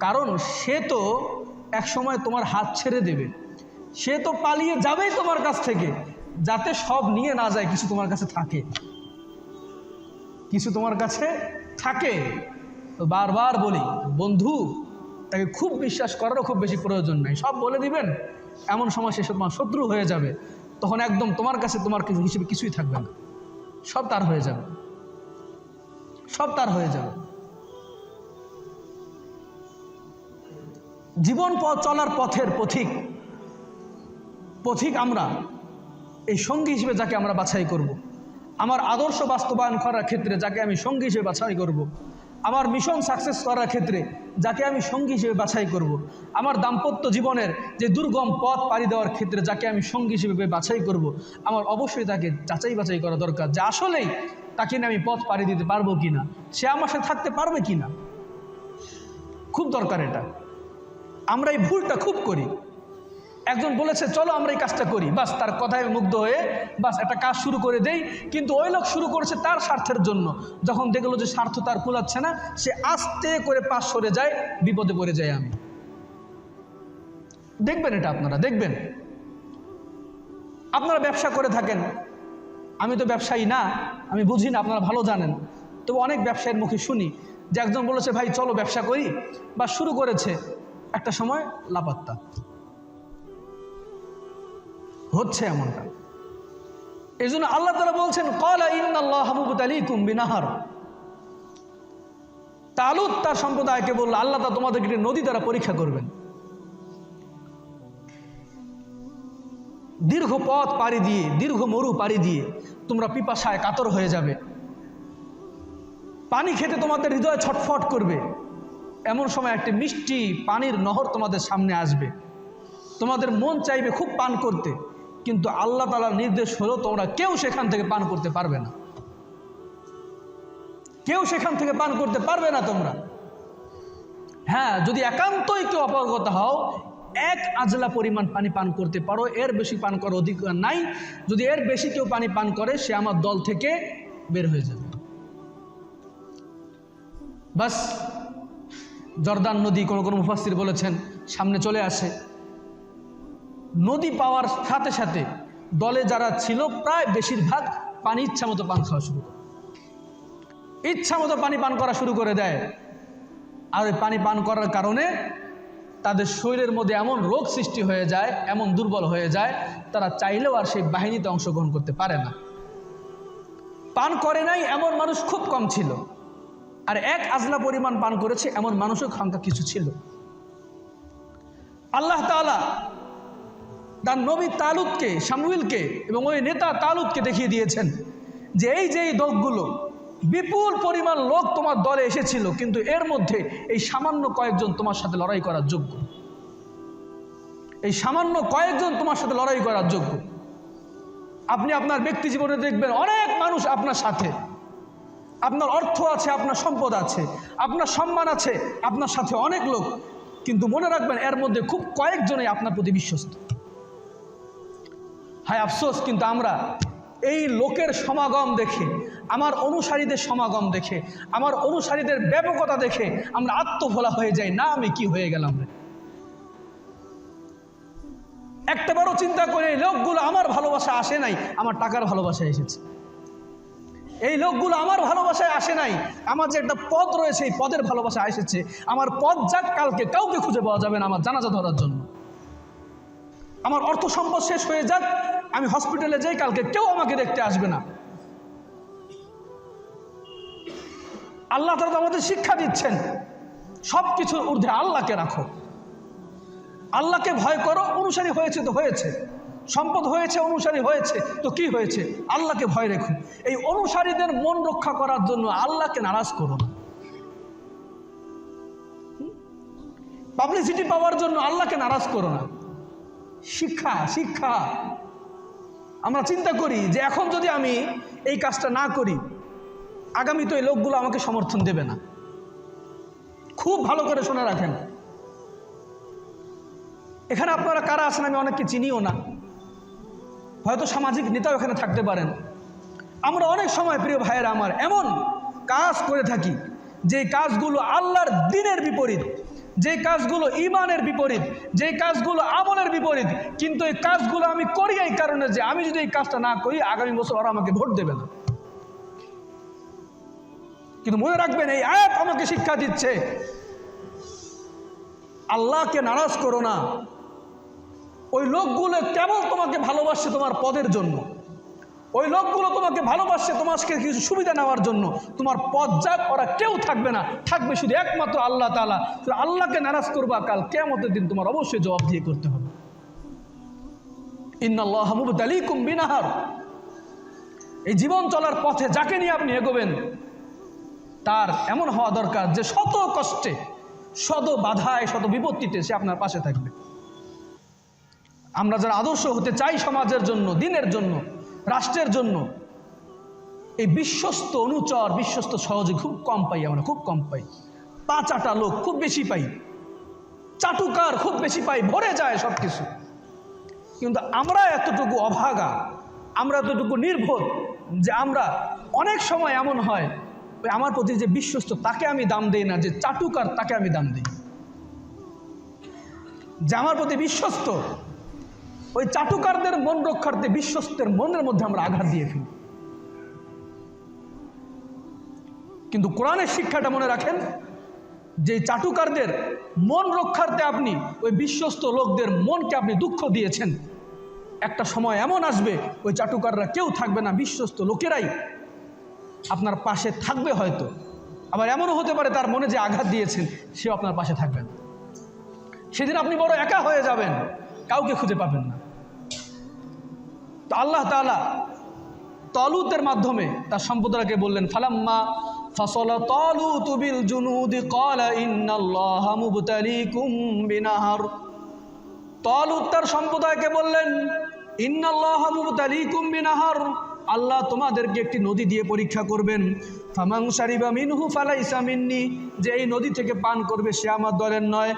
কারণ সে তো এক সময় তোমার হাত ছেড়ে দেবে, সে তো পালিয়ে যাবেই তোমার কাছ থেকে, যাতে সব নিয়ে না যায়, কিছু তোমার কাছে থাকে, কিছু তোমার কাছে থাকে। তো বারবার বলি বন্ধু তাকে খুব বিশ্বাস করারও খুব বেশি প্রয়োজন নাই, সব বলে দিবেন, এমন সময় সে তোমার শত্রু হয়ে যাবে, তখন একদম তোমার কাছে তোমার হিসেবে কিছুই থাকবে না, সব তার হয়ে যাবে, সব তার হয়ে যাবে। জীবন পথ চলার পথের পথিক, পথিক আমরা এই সঙ্গী হিসেবে যাকে আমরা বাছাই করব, আমার আদর্শ বাস্তবায়ন করার ক্ষেত্রে যাকে আমি সঙ্গী হিসেবে বাছাই করব, আমার মিশন সাকসেস করার ক্ষেত্রে যাকে আমি সঙ্গী হিসেবে বাছাই করব, আমার দাম্পত্য জীবনের যে দুর্গম পথ পাড়ি দেওয়ার ক্ষেত্রে যাকে আমি সঙ্গী হিসেবে বাছাই করব, আমার অবশ্যই তাকে যাচাই বাছাই করা দরকার যে আসলেই তাকে নিয়ে আমি পথ পাড়ি দিতে পারবো কিনা, সে আমার সাথে থাকতে পারবে কিনা। খুব দরকার এটা। আমরা এই ভুলটা খুব করি। একজন বলেছে চলো আমরা এই কাজটা করি, বাস তার কথায় মুগ্ধ হয়ে বাস একটা কাজ শুরু করে দেই, কিন্তু ওই লোক শুরু করেছে তার স্বার্থের জন্য। যখন দেখলো যে স্বার্থ তার কুলাচ্ছে না, সে আস্তে করে পাশ সরে যায়, বিপদে পড়ে যায়। আমি দেখবেন এটা, আপনারা দেখবেন। আপনারা ব্যবসা করে থাকেন, আমি তো ব্যবসায়ী না, আমি বুঝি না, আপনারা ভালো জানেন। তবে অনেক ব্যবসায়ীর মুখে শুনি যে একজন বলেছে ভাই চলো ব্যবসা করি, বা শুরু করেছে, একটা সময় লাপাত্তা হচ্ছে এমনটা। এই জন্য আল্লাহ তাআলা বলছেন ক্বালা ইন্নাল্লাহা মুবতালিকুম বিনাহার। তালুত তার সম্প্রদায়কে বলল আল্লাহ তাআলা তোমাদেরকে একটি নদী দ্বারা পরীক্ষা করবেন। দীর্ঘ পথ পাড়ি দিয়ে, দীর্ঘ মরু পাড়ি দিয়ে তোমরা পিপাসায় কাতর হয়ে যাবে, পানি খেতে তোমাদের হৃদয় ছটফট করবে। এমন সময় একটি মিষ্টি পানির নহর তোমাদের সামনে আসবে, তোমাদের মন চাইবে খুব পান করতে, কিন্তু আল্লাহ তাআলার নির্দেশ হলো তোমরা কেউ সেখান থেকে পান করতে পারবে না, কেউ সেখান থেকে পান করতে পারবে না তোমরা। হ্যাঁ, যদি একান্তই কেউ অপারগত হও, এক আজলা পরিমাণ পানি পান করতে পারো, এর বেশি পান করার অধিকার নাই। যদি এর বেশি কেউ পানি পান করে, সে আমার দল থেকে বের হয়ে যাবে। বাস জর্দান নদী, কোন কোন মুফাসসির বলেছেন, সামনে চলে আসে। নদী পাওয়ার সাথে সাথে দলে যারা ছিল প্রায় বেশিরভাগ পানি ইচ্ছা মতো পান খাওয়া শুরু করে, ইচ্ছা মতো পানি পান করা শুরু করে দেয়। আর ওই পানি পান করার কারণে তাদের শরীরের মধ্যে এমন রোগ সৃষ্টি হয়ে যায়, এমন দুর্বল হয়ে যায়, তারা চাইলেও আর সেই বাহিনীতে অংশগ্রহণ করতে পারে না। পান করে নাই এমন মানুষ খুব কম ছিল, আর এক আজলা পরিমাণ পান করেছে এমন মানুষের সংখ্যা কিছু ছিল। আল্লাহ তাআলা তার নবী তালুতকে, শামুয়েলকে এবং ওই নেতা তালুতকে দেখিয়ে দিয়েছেন যে এই যে এই দলগুলো, বিপুল পরিমাণ লোক তোমার দলে এসেছিল, কিন্তু এর মধ্যে এই সামান্য কয়েকজন তোমার সাথে লড়াই করার যোগ্য, এই সামান্য কয়েকজন তোমার সাথে লড়াই করার যোগ্য। আপনি আপনার ব্যক্তি জীবনে দেখবেন অনেক মানুষ আপনার সাথে, আপনার অর্থ আছে, আপনার সম্পদ আছে, আপনার সম্মান আছে, আপনার সাথে অনেক লোক, কিন্তু মনে রাখবেন এর মধ্যে খুব কয়েকজনই আপনার প্রতি বিশ্বস্ত। হায় আফসোস, কিন্তু আমরা এই লোকের সমাগম দেখে, আমার অনুসারীদের সমাগম দেখে, আমার অনুসারীদের ব্যাপকতা দেখে আমরা আত্মভোলা হয়ে যাই। না আমি কি হয়ে গেলাম রে। একটা বড় চিন্তা করে, এই লোকগুলো আমার ভালোবাসা আসে নাই, আমার টাকার ভালোবাসায় এসেছে। এই লোকগুলো আমার ভালোবাসায় আসে নাই, আমার যে একটা পদ রয়েছে এই পদের ভালোবাসা এসেছে। আমার পদ যাক, কালকে কাউকে খুঁজে পাওয়া যাবে না আমার জানাজা ধরার জন্য। আমার অর্থ সম্পদ শেষ হয়ে যাক, আমি হসপিটালে যাই, কালকে কেউ আমাকে দেখতে আসবে না। আল্লাহ তাআলা আমাদের শিক্ষা দিচ্ছেন, সব কিছুর ঊর্ধ্বে আল্লাহকে রাখো, আল্লাহকে ভয় করো। অনুসারী হয়েছে তো হয়েছে, সম্পদ হয়েছে, অনুসারী হয়েছে তো কি হয়েছে, আল্লাহকে ভয় রেখো। এই অনুসারীদের মন রক্ষা করার জন্য আল্লাহকে নারাজ করো না। পাবলিসিটি পাওয়ার জন্য আল্লাহকে নারাজ করো না। শিক্ষা, শিক্ষা। আমরা চিন্তা করি যে এখন যদি আমি এই কাজটা না করি, আগামী তো এই লোকগুলো আমাকে সমর্থন দেবে না। খুব ভালো করে শুনে রাখেন, এখানে আপনারা কারা আছেন আমি অনেককে চিনিও না, হয়তো সামাজিক নেতাও এখানে থাকতে পারেন। আমরা অনেক সময় প্রিয় ভাইয়েরা আমার এমন কাজ করে থাকি যে কাজগুলো আল্লাহর দ্বীনের বিপরীত, যে কাজগুলো ঈমানের বিপরীত, যে কাজগুলো আমলের বিপরীত, কিন্তু এই কাজগুলো আমি করি এই কারণে যে আমি যদি এই কাজটা না করি আগামী বছর ওরা আমাকে ভোট দেবে না। কিন্তু মনে রাখবেন, এই আয়াত আমাকে শিক্ষা দিচ্ছে আল্লাহকে নারাজ করো না। ওই লোকগুলো কেবল তোমাকে ভালোবাসছে তোমার পদের জন্য, ওই লোকগুলো তোমাকে ভালোবাসছে তোমাকে কিছু সুবিধা নেওয়ার জন্য। তোমার পদ যাক, ওরা কেউ থাকবে না, থাকবে শুধু একমাত্র আল্লাহ তাআলা। আল্লাহকে নারাজ করবা, কাল কিয়ামতের দিন তোমার অবশ্যই জবাবদিহি করতে হবে। ইন্নাল্লাহা মুবতালিকুম বিনাহার। এই জীবন চলার পথে যাকে নিয়ে আপনি এগোবেন তার এমন হওয়া দরকার যে শত কষ্টে, শত বাধায়, শত বিপত্তিতে সে আপনার পাশে থাকবে। আমরা যারা আদর্শ হতে চাই সমাজের জন্য, দিনের জন্য, রাষ্ট্রের জন্য, এই বিশ্বস্ত অনুচর, বিশ্বস্ত সহযোগী খুব কম পাই, আমরা খুব কম পাই। পাঁচাটা লোক খুব বেশি পাই, চাটুকার খুব বেশি পাই, ভরে যায় সব কিছু। কিন্তু আমরা এতটুকু অভাগা, আমরা এতটুকু নির্বোধ যে আমরা অনেক সময় এমন হয় ওই আমার প্রতি যে বিশ্বস্ত তাকে আমি দাম দেই না, যে চাটুকার তাকে আমি দাম দিই। যে আমার প্রতি বিশ্বস্ত ওই চাটুকারদের মন রক্ষার্থে বিশ্বস্তের মনের মধ্যে আমরা আঘাত দিয়ে ফেলি। কিন্তু কোরআনের শিক্ষাটা মনে রাখেন, যে চাটুকারদের মন রক্ষার্থে আপনি ওই বিশ্বস্ত লোকদের মনকে আপনি দুঃখ দিয়েছেন, একটা সময় এমন আসবে ওই চাটুকাররা কেউ থাকবে না, বিশ্বস্ত লোকেরাই আপনার পাশে থাকবে। হয়তো আবার এমনও হতে পারে তার মনে যে আঘাত দিয়েছেন সেও আপনার পাশে থাকবেন। সেদিন আপনি বড় একা হয়ে যাবেন, কাউকে খুঁজে পাবেন না। তো আল্লাহ তাআলা তালুতের মাধ্যমে তার সম্প্রদায়কে বললেন, ফালাম্মা ফাসালা তালুতু বিল জুনুদি ক্বালা ইন্নাল্লাহা মুবতালিকুম বিনাহার। তালুত তার সম্প্রদায়কে বললেন, ইন্নাল্লাহা মুবতালিকুম বিনাহার, আল্লাহ তোমাদেরকে একটি নদী দিয়ে পরীক্ষা করবেন। ফামান শারিবা মিনহু ফালাইসা মিন্নি, যে এই নদী থেকে পান করবে সে আমার দলের নয়।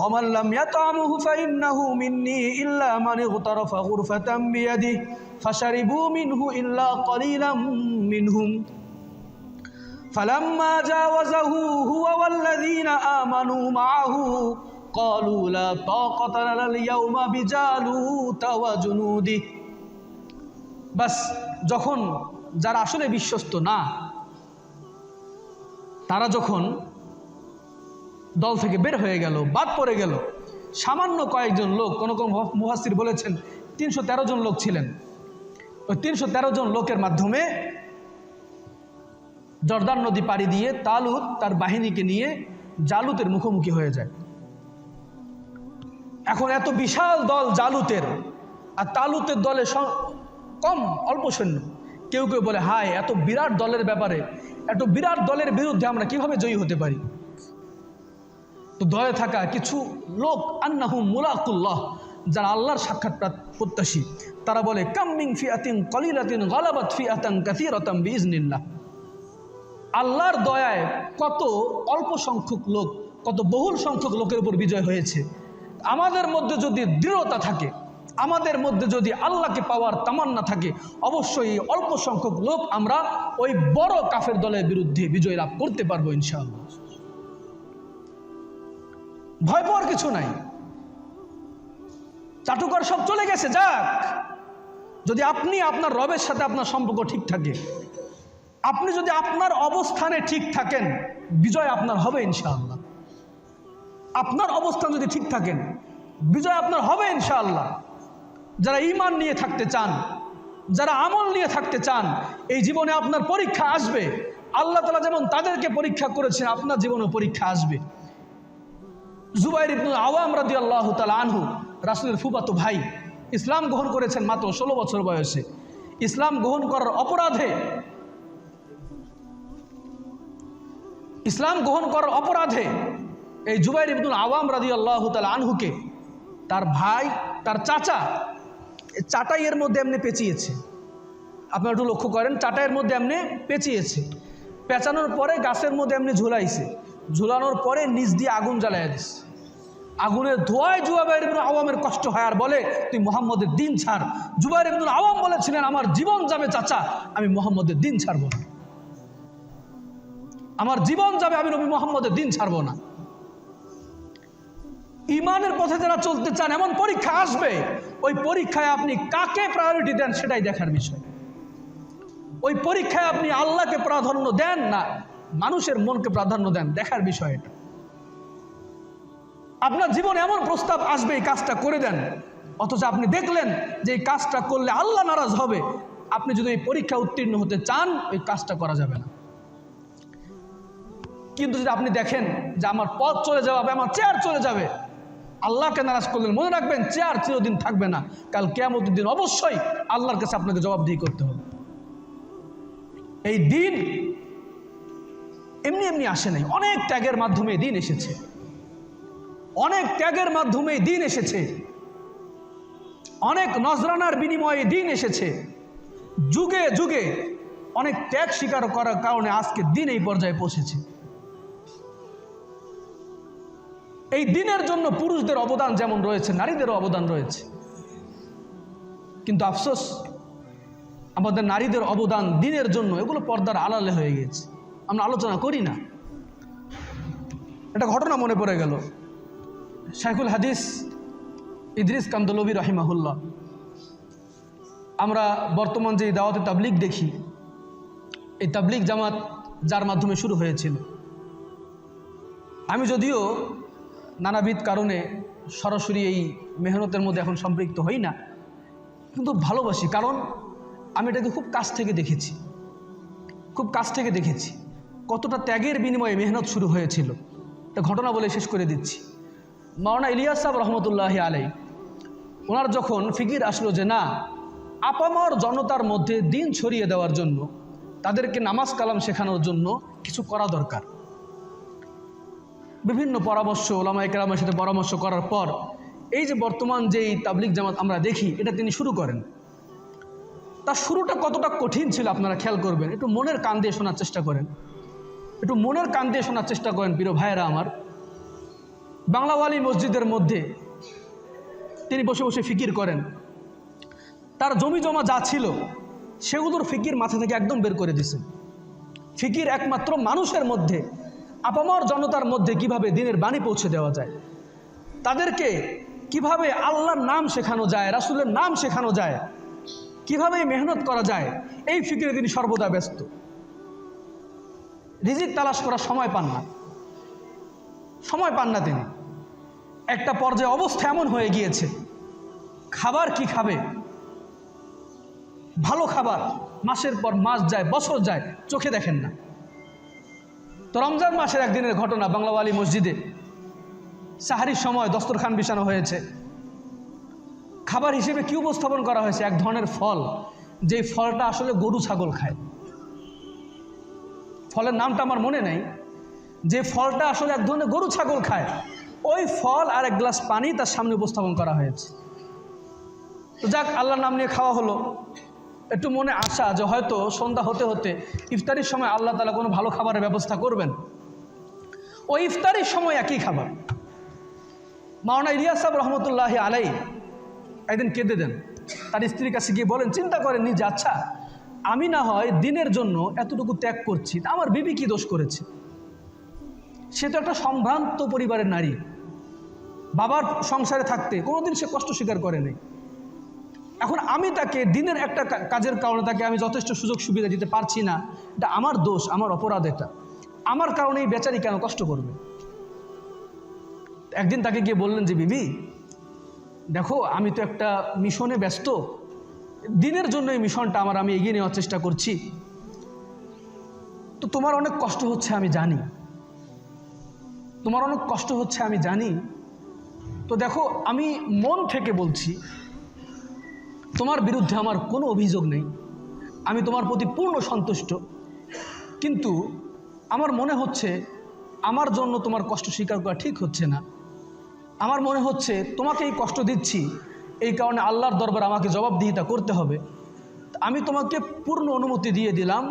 ওমান লাম ইয়াতামুহু ফাইন্নাহু মিন্নি ইল্লা মান ইগতারাফা গুরফাতাম বিয়াদিহি ফাশারিবু মিনহু ইল্লা ক্বালিলাম মিনহুম ফালাম্মা জাওয়াজাহু হুয়া ওয়াল্লাযীনা আমানু মাআহু ক্বালু লা তাকাতা লানাল ইয়াওমা বিজালুতা ওয়া জুনুদিহি। বাস যখন যারা আসলে বিশ্বস্ত না তারা যখন দল থেকে বের হয়ে গেল, বাদ পড়ে গেল, সামান্য কয়েকজন লোক, কোন কোন মুফাসসির বলেছেন 313 জন লোক ছিলেন, ওই 313 জন লোকের মাধ্যমে জর্দান নদী পাড়ি দিয়ে তালুত তার বাহিনীকে নিয়ে জালুতের মুখোমুখি হয়ে যায়। এখন এত বিশাল দল জালুতের, আর তালুতের দলে কম অল্প সৈন্য। কেউ কেউ বলে, হায় এত বিরাট দলের ব্যাপারে, এত বিরাট দলের বিরুদ্ধে আমরা কিভাবে জয়ী হতে পারি? তো দলে থাকা কিছু লোক, আন্নাহুম মুলাকুল্লাহ, যারা আল্লাহর সাক্ষাৎ প্রত্যাশী, তারা বলে, কাম মিন ফিআতিন কলিলাতিন গালাবাত ফিআতান কাসীরাতান বিইজনিল্লাহ। আল্লাহর দয়ায় কত অল্প সংখ্যক লোক, কত বহুল সংখ্যক লোকের উপর বিজয় হয়েছে। আমাদের মধ্যে যদি দৃঢ়তা থাকে, আমাদের মধ্যে যদি আল্লাহকে পাওয়ার তামান্না থাকে, অবশ্যই অল্প সংখ্যক লোক আমরা ওই বড় কাফের দলের বিরুদ্ধে বিজয় লাভ করতে পারবো ইনশাআল্লাহ। ভয় পাওয়ার কিছু নাই। চাটুকার সব চলে গেছে, যাক। যদি আপনি আপনার রবের সাথে আপনার সম্পর্ক ঠিক থাকে, আপনি যদি আপনার অবস্থানে ঠিক থাকেন, বিজয় আপনার হবে ইনশাআল্লাহ। আপনার অবস্থান যদি ঠিক থাকেন, বিজয় আপনার হবে ইনশাআল্লাহ। যারা ঈমান নিয়ে থাকতে চান, যারা আমল নিয়ে থাকতে চান, এই জীবনে আপনার পরীক্ষা আসবে। আল্লাহ তাআলা যেমন তাদেরকে পরীক্ষা করেছেন, আপনার জীবনেও পরীক্ষা আসবে। জুবাইর ইবনুল আওয়াম রাদিয়াল্লাহু তাআলা আনহু, রাসূলের ফুফাতো ভাই, ইসলাম গ্রহণ করেছেন মাত্র 16 বছর বয়সে। ইসলাম গ্রহণ করার অপরাধে এই জুবাইর ইবনুল আওয়াম রাদিয়াল্লাহু তাআলা আনহুকে তার ভাই, তার চাচা চাটাইয়ের মধ্যে এমনি পেঁচিয়েছে। আপনারা একটু লক্ষ্য করেন, চাটাইয়ের মধ্যে এমনি পেঁচিয়েছে। পেঁচানোর পরে গাছের মধ্যে এমনি ঝুলাইছে, ঝুলানোর পরে নিচ দিয়ে আগুন জ্বালাইয়া দিচ্ছে। আগুনের ধোঁয়ায় জুবাইর ইবনুল আওয়ামের কষ্ট হয়, আর বলে, তুই মুহাম্মদের দিন ছাড়। জুবাইর ইবনুল আওয়াম বলেছিলেন, আমার জীবন যাবে চাচা, আমি মুহাম্মদের দিন ছাড়বো না। আমার জীবন যাবে, আমি নবী মুহাম্মদের দিন ছাড়বো না। ইমানের পথে যারা চলতে চান, এমন পরীক্ষা আসবে, ওই পরীক্ষায় আপনি কাকে প্রায়োরিটি দেন সেটাই দেখার বিষয়। ওই পরীক্ষায় আপনি আল্লাহকে প্রাধান্য দেন না মানুষের মনকে প্রাধান্য দেন, দেখার বিষয় এটা। আপনার জীবনে এমন প্রস্তাব আসবে, এই কাজটা করে দেন, অথচ আপনি দেখলেন যে এই কাজটা করলে আল্লাহ নারাজ হবে। আপনি যদি এই পরীক্ষা উত্তীর্ণ হতে চান, ওই কাজটা করা যাবে না। কিন্তু যদি আপনি দেখেন যে আমার পথ চলে যাবে, আমার চেয়ার চলে যাবে, আল্লাহকে নারাজ করলেন, মনে রাখবেন চেয়ার চিরদিন থাকবে না। কাল কিয়ামতের দিন অবশ্যই আল্লাহর কাছে আপনাকে জবাবদিহি করতে হবে। এই দিন এমনি এমনি আসে নাই, অনেক ত্যাগের মাধ্যমে দিন এসেছে, অনেক ত্যাগের মাধ্যমে দিন এসেছে, অনেক নজরানার বিনিময়ে দিন এসেছে। যুগে যুগে অনেক ত্যাগ স্বীকার করার কারণে আজকে দিন এই পর্যায়ে পৌঁছেছে। এই দিনের জন্য পুরুষদের অবদান যেমন রয়েছে, নারীদেরও অবদান রয়েছে, কিন্তু আফসোস আমাদের নারীদের অবদান দিনের জন্য এগুলো পর্দার আড়ালে হয়ে গেছে, আমরা আলোচনা করি না। একটা ঘটনা মনে পড়ে গেল। শাইখুল হাদিস ইদ্রিস কান্দলবী রহিমাহুল্লাহ, আমরা বর্তমান যে দাওয়াতে তাবলিগ দেখি, এই তাবলিগ জামাত যার মাধ্যমে শুরু হয়েছিল, আমি যদিও নানাবিধ কারণে সরাসরি এই মেহনতের মধ্যে এখন সম্পৃক্ত হই না, কিন্তু ভালোবাসি, কারণ আমি এটাকে খুব কাছ থেকে দেখেছি, খুব কাছ থেকে দেখেছি কতটা ত্যাগের বিনিময়ে মেহনত শুরু হয়েছিল। একটা ঘটনা বলে শেষ করে দিচ্ছি। মাওলানা ইলিয়াস সাহেব রহমতুল্লাহি আলাই, ওনার যখন ফিকির আসলো যে না, আপামর জনতার মধ্যে দিন ছড়িয়ে দেওয়ার জন্য, তাদেরকে নামাজ কালাম শেখানোর জন্য কিছু করা দরকার, বিভিন্ন পরামর্শ ওলামায়ে কেরামের সাথে পরামর্শ করার পর এই যে বর্তমান যেই তাবলিগ জামাত আমরা দেখি, এটা তিনি শুরু করেন। তার শুরুটা কতটা কঠিন ছিল আপনারা খেয়াল করবেন, একটু মনের কান দিয়ে শোনার চেষ্টা করেন, একটু মনের কান দিয়ে শোনার চেষ্টা করেন প্রিয় ভাইয়েরা আমার। বাংলাওয়ালি মসজিদের মধ্যে তিনি বসে বসে ফিকির করেন, তার জমি জমা যা ছিল সেগুলোর ফিকির মাথা থেকে একদম বের করে দিয়েছেন। ফিকির একমাত্র মানুষের মধ্যে, আপামর জনতার মধ্যে কিভাবে দিনের বাণী পৌঁছে দেওয়া যায়, তাদেরকে কিভাবে আল্লাহর নাম শেখানো যায়, রাসূলের নাম শেখানো যায়, কিভাবে মেহনত করা যায়, এই ফিকিরে তিনি সর্বদা ব্যস্ত। রিজিক তালাশ করার সময় পান না, সময় পান না তিনি। একটা পর্যায়ে অবস্থা এমন হয়ে গিয়েছে, খাবার কি খাবে, ভালো খাবার মাসের পর মাস যায়, বছর যায়, চোখে দেখেন না। তো রমজান মাসের একদিনের ঘটনা, বাংলাওয়ালি মসজিদে সাহারির সময় দস্তরখান বিছানো হয়েছে। খাবার হিসেবে কি উপস্থাপন করা হয়েছে? এক ধরনের ফল, যেই ফলটা আসলে গরু ছাগল খায়। ফলের নামটা আমার মনে নেই, যে ফলটা আসলে এক ধরনের গরু ছাগল খায়, ওই ফল আর এক গ্লাস পানি তার সামনে উপস্থাপন করা হয়েছে। তো যাক, আল্লাহর নাম নিয়ে খাওয়া হলো। একটু মনে আশা যে হয়তো সন্ধ্যা হতে হতে ইফতারির সময় আল্লাহ তাআলা কোনো ভালো খাবারের ব্যবস্থা করবেন। ওই ইফতারির সময় একই খাবার। মাওলানা ইলিয়াস সাহেব রহমতুল্লাহি আলাই একদিন কেঁদে দেন, তার স্ত্রীর কাছে গিয়ে বলেন, চিন্তা করেন নিজে, আচ্ছা আমি না হয় দিনের জন্য এতটুকু ত্যাগ করছি, আমার বিবি কি দোষ করেছে? সে তো একটা সম্ভ্রান্ত পরিবারের নারী, বাবার সংসারে থাকতে কোনোদিন সে কষ্ট স্বীকার করে নাই। এখন আমি তাকে দিনের একটা কাজের কারণে তাকে আমি যথেষ্ট সুযোগ সুবিধা দিতে পারছি না, এটা আমার দোষ, আমার অপরাধ, এটা আমার কারণে এই বেচারি কেন কষ্ট করবে? একদিন তাকে গিয়ে বললেন যে বিবি দেখো, আমি তো একটা মিশনে ব্যস্ত, দিনের জন্য এই মিশনটা আমি এগিয়ে নেওয়ার চেষ্টা করছি, তো তোমার অনেক কষ্ট হচ্ছে আমি জানি, তোমার অনেক কষ্ট হচ্ছে আমি জানি। তো দেখো, আমি মন থেকে বলছি, তোমার বিরুদ্ধে আমার কোনো অভিযোগ নেই, আমি তোমার প্রতি পূর্ণ সন্তুষ্ট, কিন্তু আমার মনে হচ্ছে আমার জন্য তোমার কষ্ট স্বীকার করা ঠিক হচ্ছে না। আমার মনে হচ্ছে তোমাকে এই কষ্ট দিচ্ছি, এই কারণে আল্লাহর দরবারে আমাকে জবাবদিহিতা করতে হবে। আমি তোমাকে পূর্ণ অনুমতি দিয়ে দিলাম,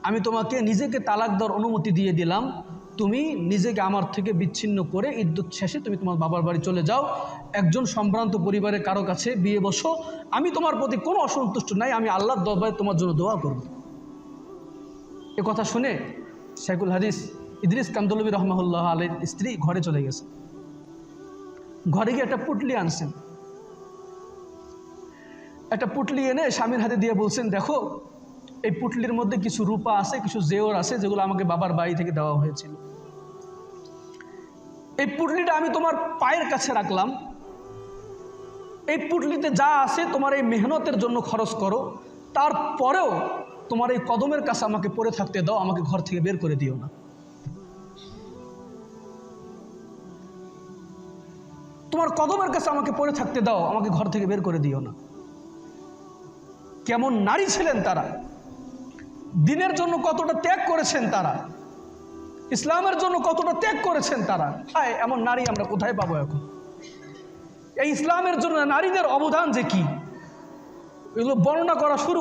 আমি তোমাকে নিজেকে তালাক দেওয়ার অনুমতি দিয়ে দিলাম, তুমি নিজেকে আমার থেকে বিচ্ছিন্ন করে ইদ্যুৎ শেষে তুমি তোমার বাবার বাড়ি চলে যাও, একজন সম্ভ্রান্ত পরিবারের কারো কাছে বিয়ে বসো, আমি তোমার প্রতি কোনো অসন্তুষ্ট নাই, আমি আল্লাহর দরবারে তোমার জন্য দোয়া করব। এ কথা শুনে শাইখুল হাদিস ইদ্রিস কান্দলবী রহমাহুল্লাহ আলাইহির স্ত্রী ঘরে চলে গেছে। ঘরে গিয়ে একটা পুটলি আনছেন, একটা পুটলি এনে স্বামীর হাতে দিয়ে বলছেন, দেখো এই পুটলির মধ্যে কিছু রূপা আছে, কিছু জেওর আছে, যেগুলো আমাকে বাবার বাড়ি থেকে দেওয়া হয়েছিল। এই পুটলিটা আমি তোমার পায়ের কাছে রাখলাম, এই পুটলিতে যা আছে তোমার এই মেহনতের জন্য খরচ করো, তারপরেও তোমার এই কদমের কাছে আমাকে পড়ে থাকতে দাও, আমাকে ঘর থেকে বের করে দিও না। তোমার কদমের কাছে আমাকে পড়ে থাকতে দাও, আমাকে ঘর থেকে বের করে দিও না। কেমন নারী ছিলেন তারা, দিনের জন্য কতটা ত্যাগ করেছেন তারা, ইসলামের জন্য কতটা ত্যাগ করেছেন তারা। হায়, এমন নারী আমরা কোথায় পাবো এখন? এই ইসলামের জন্য নারীদের অবদান যে কি, এগুলো বর্ণনা করা শুরু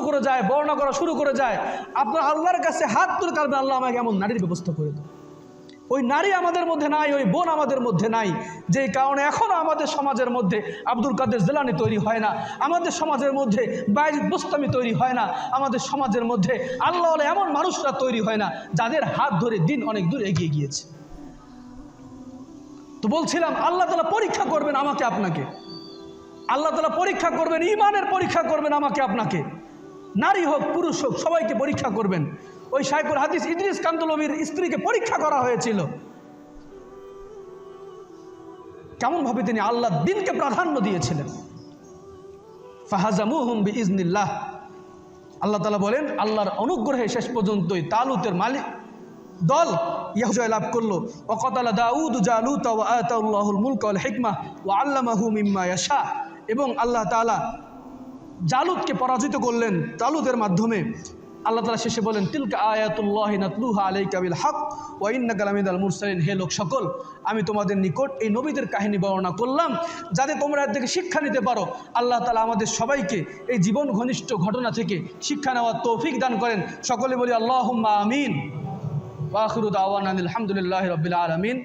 করে যায়। আপনার আল্লাহর কাছে হাত তুলে কাঁদবেন, আল্লাহ আমাকে এমন নারীর ব্যবস্থা করে দেন। ওই নারী আমাদের মধ্যে নাই, ওই বোন আমাদের মধ্যে নাই, যেই কারণে এখনও আমাদের সমাজের মধ্যে আব্দুল কাদের জিলানী তৈরি হয় না, আমাদের সমাজের মধ্যে বায়েজিদ বোস্তামি তৈরি হয় না, আমাদের সমাজের মধ্যে আল্লাহ এমন মানুষরা তৈরি হয় না যাদের হাত ধরে দিন অনেক দূর এগিয়ে গিয়েছে। তো বলছিলাম আল্লাহ তাআলা পরীক্ষা করবেন আমাকে আপনাকে, আল্লাহ তাআলা পরীক্ষা করবেন, ঈমানের পরীক্ষা করবেন আমাকে আপনাকে, নারী হোক পুরুষ হোক সবাইকে পরীক্ষা করবেন। ওই শাইখুল হাদিস ইদ্রিস কান্দলবির স্ত্রীকে পরীক্ষা করা হয়েছিল, কেমনভাবে তিনি আল্লাহর দ্বীনকে প্রাধান্য দিয়েছিলেন। ফাহাজামুহুম বিইজনিল্লাহ, আল্লাহ তাআলা বলেন আল্লাহর অনুগ্রহে শেষ পর্যন্তই তালুতের মালিক দল বিজয় লাভ করলো। ওয়াকাতালা দাউদ জালুত ওয়া আতাহুল্লাহুল মুলক ওয়াল হিকমা ওয়া আল্লামাহু মিম্মা ইয়াশা, এবং আল্লাহ তাআলা জালুতকে পরাজিত করলেন তালুতের মাধ্যমে। আল্লাহ তাআলা শেষে বলেন তিলকা আয়াতুল্লাহি নাতলুহা আলাইকা বিল হক ওয়া ইন্নাকা লামিনাল মুরসালিন, হে লোক সকল আমি তোমাদের নিকট এই নবীদের কাহিনী বর্ণনা করলাম যাতে তোমরা এর থেকে শিক্ষা নিতে পারো। আল্লাহ তাআলা আমাদের সবাইকে এই জীবন ঘনিষ্ঠ ঘটনা থেকে শিক্ষা নেওয়ার তৌফিক দান করেন। সকলে বলি আল্লাহুম্মা আমিন। ওয়া আখিরু দাওয়ানা আলহামদুলিল্লাহি রাব্বিল আলামিন।